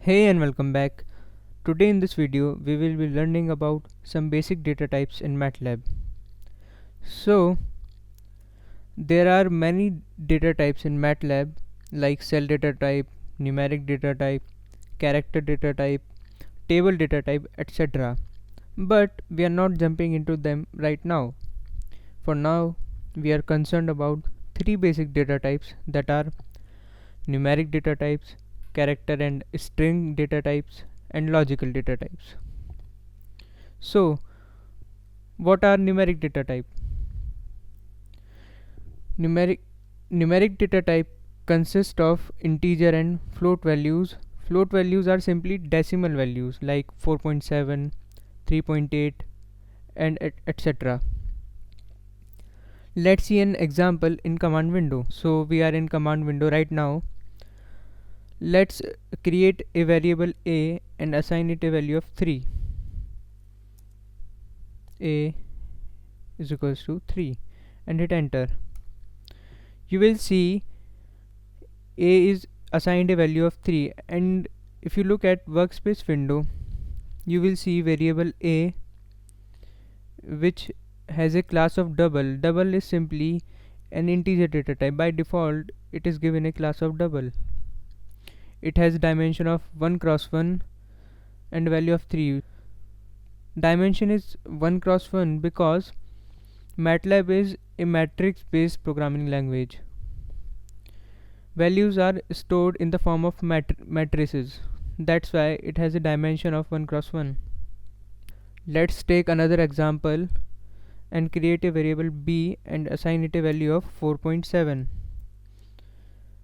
Hey and welcome back. Today in this video we will be learning about some basic data types in MATLAB. So there are many data types in MATLAB like cell data type, numeric data type, character data type, table data type, etc. But we are not jumping into them right now. For now we are concerned about three basic data types, that are numeric data types, character and string data types, and logical data types. So what are numeric data type? Numeric numeric data type consists of integer and float values. Float values are simply decimal values like 4.7, 3.8, and etc. Let's see an example in command window. So we are in command window right now. Let's create a variable a and assign it a value of 3. A is equals to 3 and hit enter. You will see a is assigned a value of 3, and if you look at workspace window you will see variable a which has a class of double. Double is simply an integer data type. By default it is given a class of double. It has a dimension of 1 cross 1 and value of 3. Dimension is 1 cross 1 because MATLAB is a matrix based programming language. Values are stored in the form of matrices. That's why it has a dimension of 1 cross 1. Let's take another example and create a variable b and assign it a value of 4.7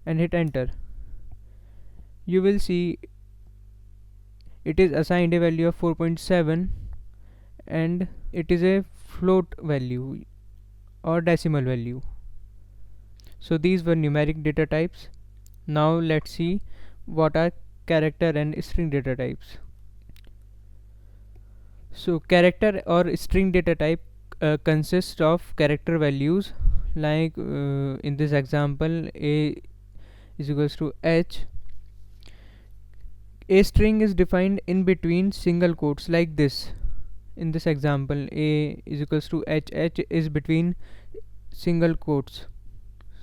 and hit enter. You will see it is assigned a value of 4.7 and it is a float value or decimal value. So these were numeric data types. Now let's see what are character and string data types. So character or string data type consists of character values like in this example a is equals to h. A string is defined in between single quotes like this. In this example a is equals to h is between single quotes.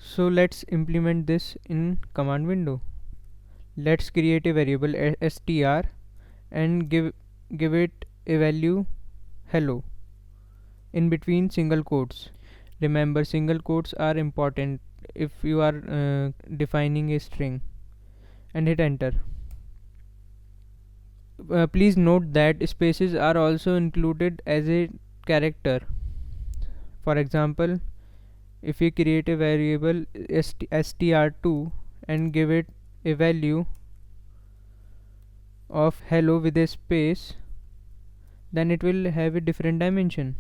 So let's implement this in command window. Let's create a variable str and give it a value hello in between single quotes. Remember, single quotes are important if you are defining a string, and hit enter. Please note that spaces are also included as a character. For example, if we create a variable str2 and give it a value of hello with a space, then it will have a different dimension.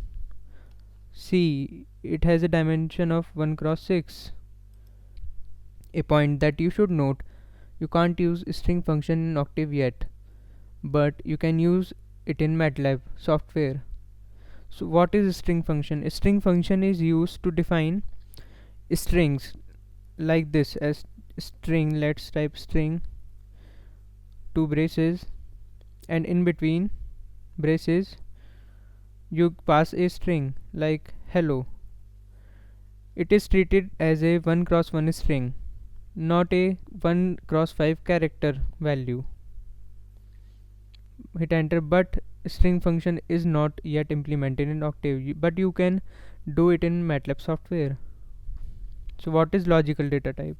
See, it has a dimension of 1 cross 6. A point that you should note: you can't use string function in Octave yet, but you can use it in MATLAB software. So what is a string function? A string function is used to define strings like this as string. Let's type string, two braces, and in between braces you pass a string like hello. It is treated as a 1 cross 1 string, not a 1 cross 5 character value. Hit enter. But string function is not yet implemented in Octave, but you can do it in MATLAB software. So what is logical data type?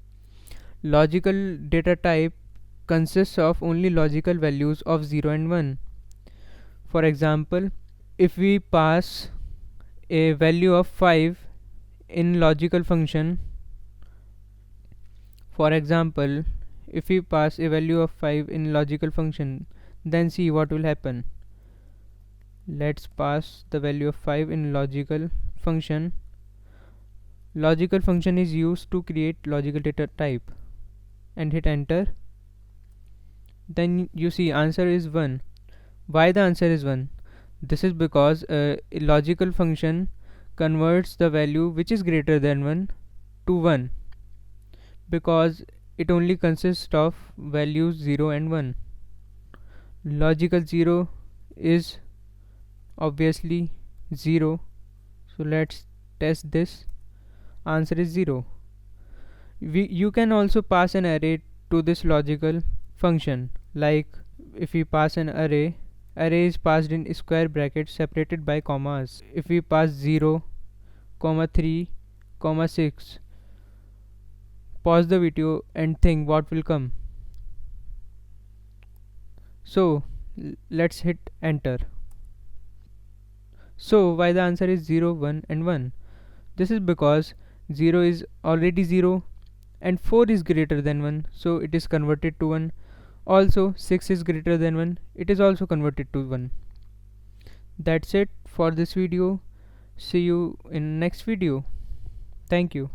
Logical data type consists of only logical values of 0 and 1. For example, if we pass a value of 5 in logical function, for example, if we pass a value of 5 in logical function, then see what will happen. Let's pass the value of 5 in logical function. Logical function is used to create logical data type, and hit enter. Then you see answer is 1. Why the answer is 1? This is because a logical function converts the value which is greater than 1 to 1, because it only consists of values 0 and 1. Logical 0 is obviously 0, so let's test this. Answer is 0. You can also pass an array to this logical function. Like if we pass an array is passed in square brackets separated by commas. If we pass 0, 3, 6, pause the video and think what will come. So let's hit enter. So why the answer is 0, 1 and 1? This is because 0 is already 0 and 4 is greater than 1, so it is converted to 1. Also 6 is greater than 1, it is also converted to 1. That's it for this video. See you in next video. Thank you.